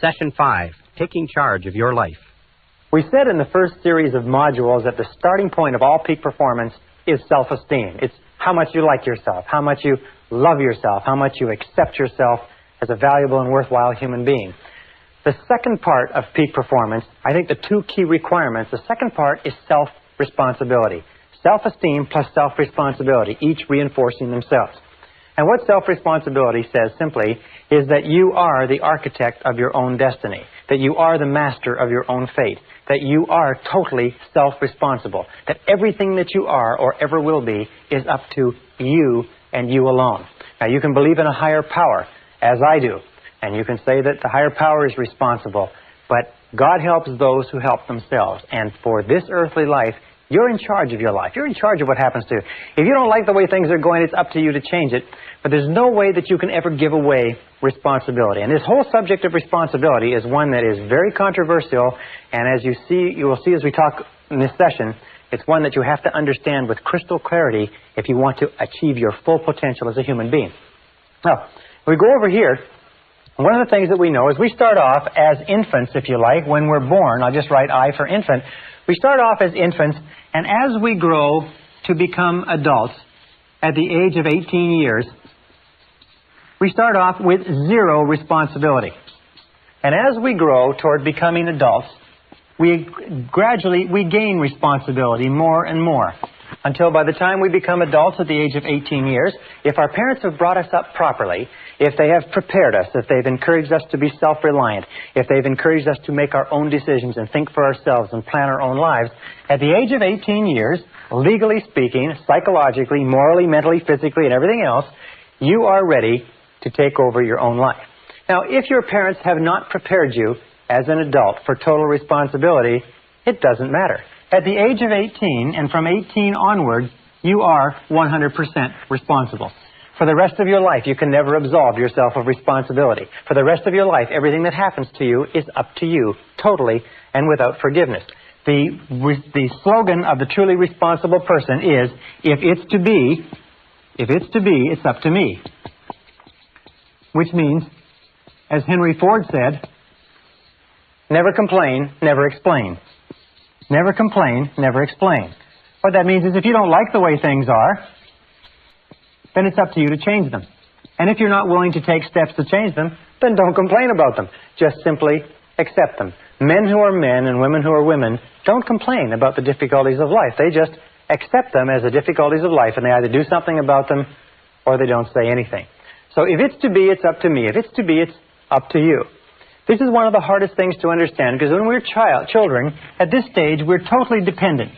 Session 5, Taking Charge of Your Life. We said in the first series of modules that the starting point of all peak performance is self-esteem. It's how much you like yourself, how much you love yourself, how much you accept yourself as a valuable and worthwhile human being. The second part of peak performance, I think the two key requirements, the second part is self-responsibility. Self-esteem plus self-responsibility, each reinforcing themselves. And what self-responsibility says simply is that you are the architect of your own destiny, that you are the master of your own fate, that you are totally self-responsible, that everything that you are or ever will be is up to you and you alone. Now, you can believe in a higher power, as I do, and you can say that the higher power is responsible, but God helps those who help themselves. And for this earthly life, you're in charge of your life. You're in charge of what happens to you. If you don't like the way things are going, it's up to you to change it. But there's no way that you can ever give away responsibility. And this whole subject of responsibility is one that is very controversial. And as you will see as we talk in this session, it's one that you have to understand with crystal clarity if you want to achieve your full potential as a human being. Now, we go over here. One of the things that we know is we start off as infants, if you like, when we're born. I'll just write I for infant. We start off as infants, and as we grow to become adults at the age of 18 years, we start off with zero responsibility. And as we grow toward becoming adults, we gain responsibility more and more, until by the time we become adults at the age of 18 years, if our parents have brought us up properly, if they have prepared us, if they've encouraged us to be self-reliant, if they've encouraged us to make our own decisions and think for ourselves and plan our own lives, at the age of 18 years, legally speaking, psychologically, morally, mentally, physically, and everything else, you are ready to take over your own life. Now, if your parents have not prepared you as an adult for total responsibility, it doesn't matter. At the age of 18, and from 18 onward, you are 100% responsible. For the rest of your life, you can never absolve yourself of responsibility. For the rest of your life, everything that happens to you is up to you, totally and without forgiveness. The slogan of the truly responsible person is, if it's to be, it's up to me. Which means, as Henry Ford said, never complain, never explain. Never complain, never explain. What that means is if you don't like the way things are, then it's up to you to change them. And if you're not willing to take steps to change them, then don't complain about them. Just simply accept them. Men who are men and women who are women don't complain about the difficulties of life. They just accept them as the difficulties of life, and they either do something about them or they don't say anything. So if it's to be, it's up to me. If it's to be, it's up to you. This is one of the hardest things to understand, because when we're children, at this stage, we're totally dependent.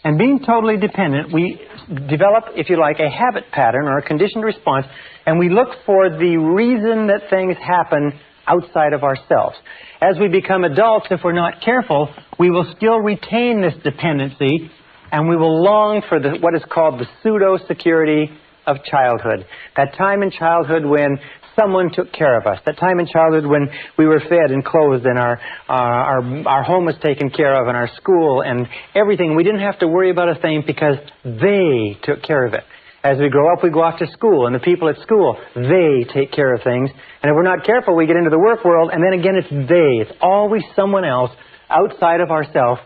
And being totally dependent, we develop, if you like, a habit pattern or a conditioned response, and we look for the reason that things happen outside of ourselves. As we become adults, if we're not careful, we will still retain this dependency, and we will long for what is called the pseudo-security of childhood. That time in childhood when someone took care of us. That time in childhood when we were fed and clothed and our home was taken care of and our school and everything. We didn't have to worry about a thing because they took care of it. As we grow up, we go off to school, and the people at school, they take care of things. And if we're not careful, we get into the work world, and then again it's they. It's always someone else outside of ourselves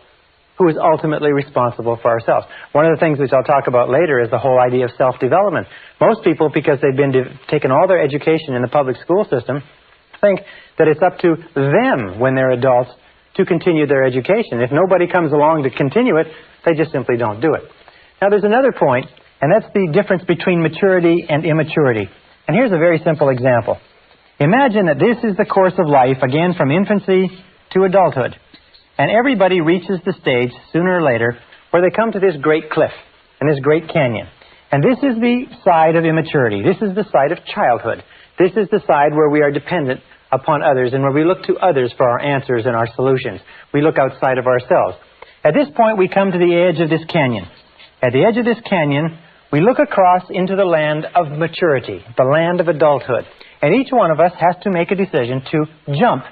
who is ultimately responsible for ourselves. One of the things which I'll talk about later is the whole idea of self-development. Most people, because they've been taken all their education in the public school system, think that it's up to them when they're adults to continue their education. If nobody comes along to continue it, they just simply don't do it. Now there's another point, and that's the difference between maturity and immaturity. And here's a very simple example. Imagine that this is the course of life, again from infancy to adulthood. And everybody reaches the stage, sooner or later, where they come to this great cliff and this great canyon. And this is the side of immaturity. This is the side of childhood. This is the side where we are dependent upon others and where we look to others for our answers and our solutions. We look outside of ourselves. At this point, we come to the edge of this canyon. At the edge of this canyon, we look across into the land of maturity, the land of adulthood. And each one of us has to make a decision to jump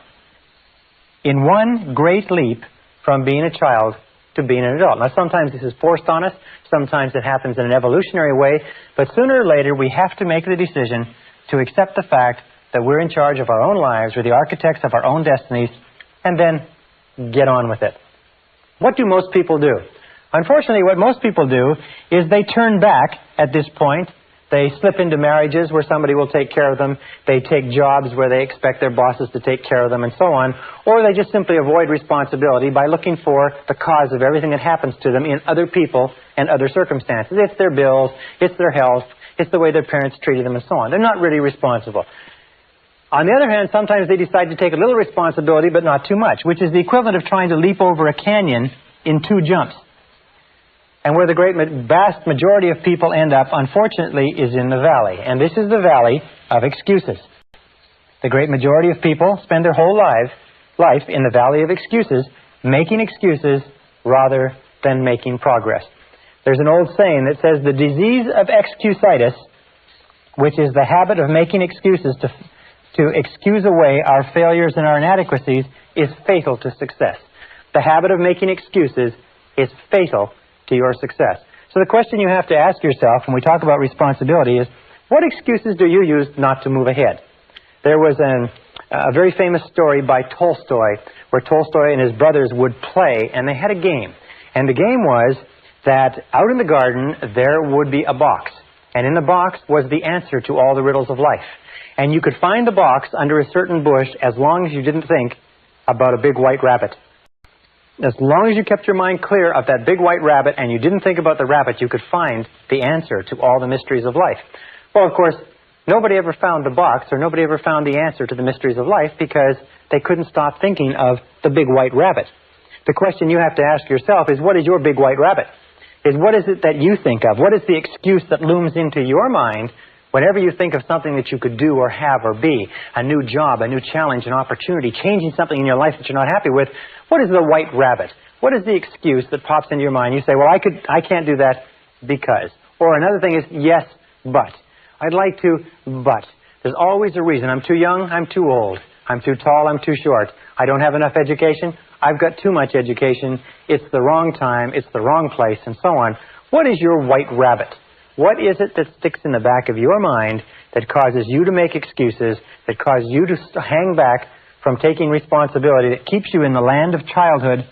in one great leap from being a child to being an adult. Now, sometimes this is forced on us. Sometimes it happens in an evolutionary way. But sooner or later, we have to make the decision to accept the fact that we're in charge of our own lives, we're the architects of our own destinies, and then get on with it. What do most people do? Unfortunately, what most people do is they turn back at this point. They slip into marriages where somebody will take care of them. They take jobs where they expect their bosses to take care of them and so on. Or they just simply avoid responsibility by looking for the cause of everything that happens to them in other people and other circumstances. It's their bills, it's their health, it's the way their parents treated them and so on. They're not really responsible. On the other hand, sometimes they decide to take a little responsibility but not too much, which is the equivalent of trying to leap over a canyon in 2 jumps. And where the vast majority of people end up, unfortunately, is in the valley. And this is the valley of excuses. The great majority of people spend their whole life in the valley of excuses, making excuses rather than making progress. There's an old saying that says the disease of excusitis, which is the habit of making excuses to excuse away our failures and our inadequacies, is fatal to success. The habit of making excuses is fatal to your success. So the question you have to ask yourself when we talk about responsibility is, what excuses do you use not to move ahead? There was a very famous story by Tolstoy, where Tolstoy and his brothers would play, and they had a game. And the game was that out in the garden there would be a box, and in the box was the answer to all the riddles of life. And you could find the box under a certain bush as long as you didn't think about a big white rabbit. As long as you kept your mind clear of that big white rabbit and you didn't think about the rabbit, you could find the answer to all the mysteries of life. Well, of course, nobody ever found the box, or nobody ever found the answer to the mysteries of life, because they couldn't stop thinking of the big white rabbit. The question you have to ask yourself is, what is your big white rabbit? What is it that you think of? What is the excuse that looms into your mind whenever you think of something that you could do or have or be? A new job, a new challenge, an opportunity, changing something in your life that you're not happy with. What is the white rabbit? What is the excuse that pops into your mind? You say, well, I can't do that because. Or another thing is, yes, but. I'd like to, but. There's always a reason. I'm too young, I'm too old. I'm too tall, I'm too short. I don't have enough education, I've got too much education. It's the wrong time, it's the wrong place, and so on. What is your white rabbit? What is it that sticks in the back of your mind that causes you to make excuses, that causes you to hang back from taking responsibility, that keeps you in the land of childhood,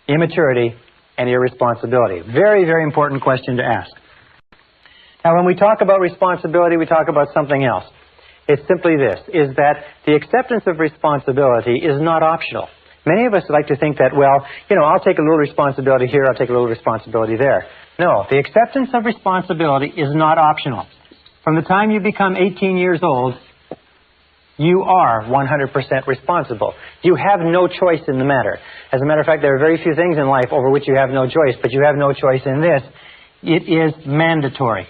immaturity, and irresponsibility? Very, very important question to ask. Now, when we talk about responsibility, we talk about something else. It's simply this, is that the acceptance of responsibility is not optional. Many of us like to think that, well, I'll take a little responsibility here, I'll take a little responsibility there. No, the acceptance of responsibility is not optional. From the time you become 18 years old, you are 100% responsible. You have no choice in the matter. As a matter of fact, there are very few things in life over which you have no choice, but you have no choice in this. It is mandatory.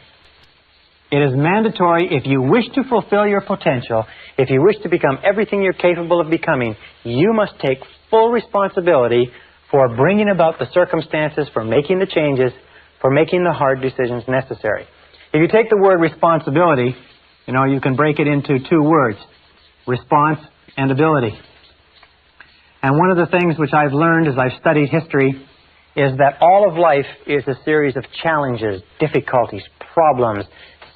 It is mandatory if you wish to fulfill your potential, if you wish to become everything you're capable of becoming, you must take full responsibility for bringing about the circumstances, for making the changes, for making the hard decisions necessary. If you take the word responsibility, you can break it into 2 words, response and ability. And one of the things which I've learned as I've studied history is that all of life is a series of challenges, difficulties, problems,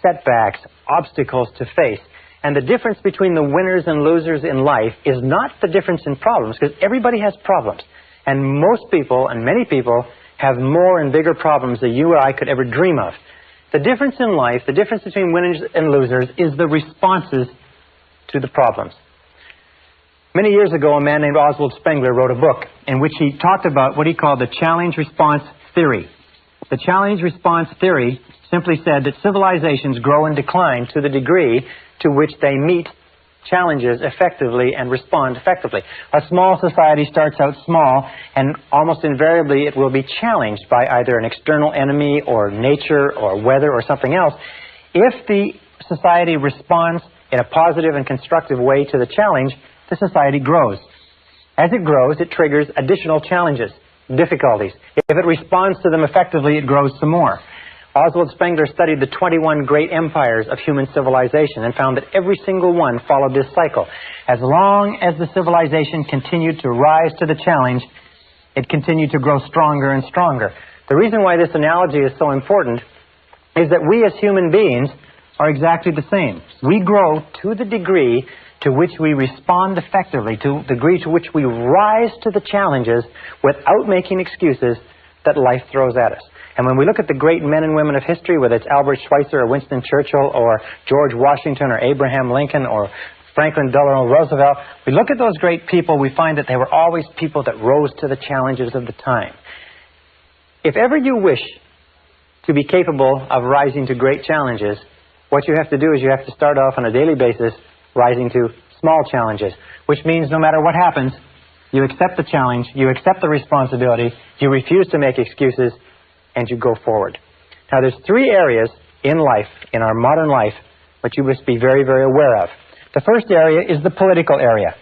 setbacks, obstacles to face. And the difference between the winners and losers in life is not the difference in problems, because everybody has problems. And most people, and many people, have more and bigger problems than you or I could ever dream of. The difference in life, the difference between winners and losers, is the responses to the problems. Many years ago, a man named Oswald Spengler wrote a book in which he talked about what he called the challenge-response theory. The challenge-response theory simply said that civilizations grow and decline to the degree to which they meet challenges effectively and respond effectively. A small society starts out small, and almost invariably it will be challenged by either an external enemy or nature or weather or something else. If the society responds in a positive and constructive way to the challenge, the society grows. As it grows, it triggers additional challenges, difficulties. If it responds to them effectively, it grows some more. Oswald Spengler studied the 21 great empires of human civilization and found that every single one followed this cycle. As long as the civilization continued to rise to the challenge, it continued to grow stronger and stronger. The reason why this analogy is so important is that we as human beings are exactly the same. We grow to the degree to which we respond effectively, to the degree to which we rise to the challenges without making excuses that life throws at us. And when we look at the great men and women of history, whether it's Albert Schweitzer or Winston Churchill or George Washington or Abraham Lincoln or Franklin Delano Roosevelt, we look at those great people, we find that they were always people that rose to the challenges of the time. If ever you wish to be capable of rising to great challenges, what you have to do is you have to start off on a daily basis rising to small challenges, which means no matter what happens, you accept the challenge, you accept the responsibility, you refuse to make excuses, and you go forward. Now, there's three areas in life, in our modern life, which you must be very, very aware of. The first area is the political area.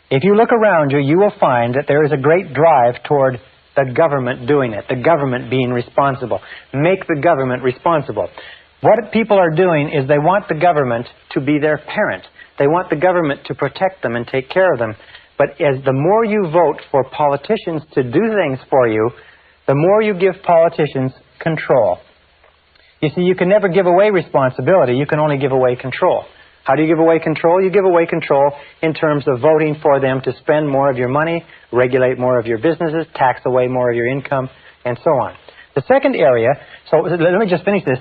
If you look around you, you will find that there is a great drive toward the government doing it, the government being responsible. Make the government responsible. What people are doing is they want the government to be their parent. They want the government to protect them and take care of them. But as the more you vote for politicians to do things for you, the more you give politicians control. You see, you can never give away responsibility. You can only give away control. How do you give away control? You give away control in terms of voting for them to spend more of your money, regulate more of your businesses, tax away more of your income, and so on. The second area, so let me just finish this.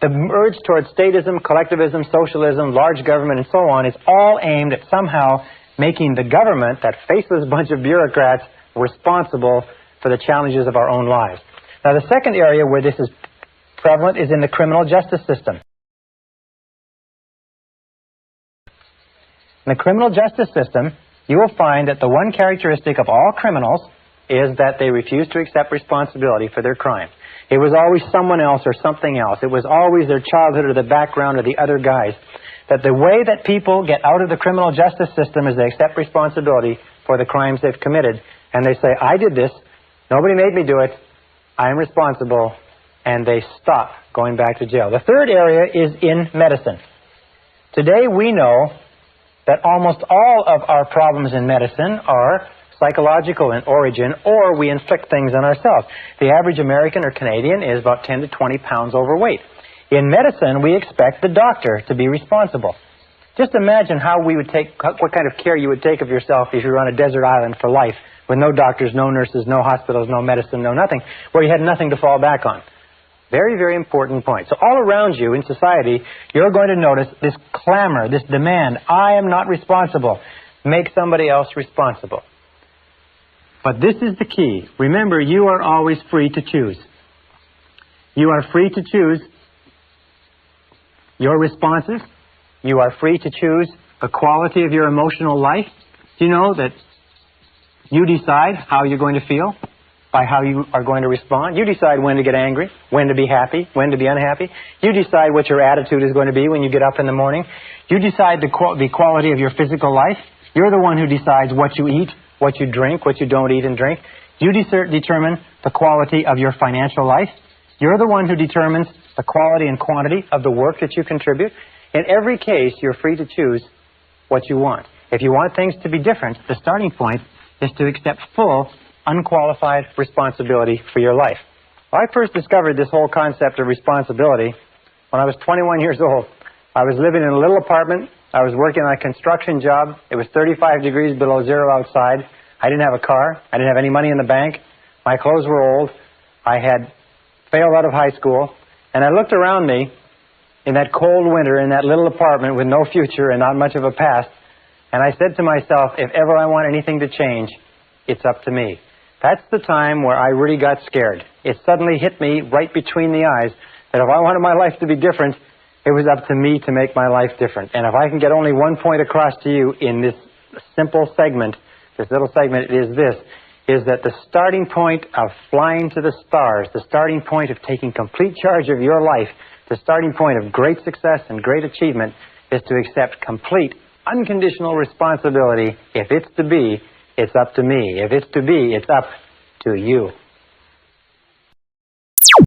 The urge towards statism, collectivism, socialism, large government, and so on is all aimed at somehow making the government, that faceless bunch of bureaucrats, responsible for the challenges of our own lives. Now, the second area where this is prevalent is in the criminal justice system. In the criminal justice system, you will find that the one characteristic of all criminals is that they refuse to accept responsibility for their crime. It was always someone else or something else. It was always their childhood or the background or the other guys. That the way that people get out of the criminal justice system is they accept responsibility for the crimes they've committed. And they say, I did this. Nobody made me do it. I am responsible. And they stop going back to jail. The third area is in medicine. Today we know that almost all of our problems in medicine are psychological in origin, or we inflict things on ourselves. The average American or Canadian is about 10 to 20 pounds overweight. In medicine, we expect the doctor to be responsible. Just imagine how we would take, what kind of care you would take of yourself if you were on a desert island for life, with no doctors, no nurses, no hospitals, no medicine, no nothing, where you had nothing to fall back on. Very, very important point. So all around you in society, you're going to notice this clamor, this demand, I am not responsible. Make somebody else responsible. But this is the key. Remember, you are always free to choose. You are free to choose your responses. You are free to choose the quality of your emotional life. Do you know that you decide how you're going to feel by how you are going to respond? You decide when to get angry, when to be happy, when to be unhappy. You decide what your attitude is going to be when you get up in the morning. You decide the quality of your physical life. You're the one who decides what you eat, what you drink, what you don't eat and drink. You determine the quality of your financial life. You're the one who determines the quality and quantity of the work that you contribute. In every case, you're free to choose what you want. If you want things to be different, the starting point is to accept full, unqualified responsibility for your life. I first discovered this whole concept of responsibility when I was 21 years old. I was living in a little apartment. I was working on a construction job. It was 35 degrees below zero outside. I didn't have a car. I didn't have any money in the bank. My clothes were old. I had failed out of high school. And I looked around me in that cold winter in that little apartment with no future and not much of a past. And I said to myself, if ever I want anything to change, it's up to me. That's the time where I really got scared. It suddenly hit me right between the eyes that if I wanted my life to be different, it was up to me to make my life different. And if I can get only one point across to you in this simple segment, this little segment, is that the starting point of flying to the stars, the starting point of taking complete charge of your life, the starting point of great success and great achievement is to accept complete, unconditional responsibility. If it's to be, it's up to me. If it's to be, it's up to you.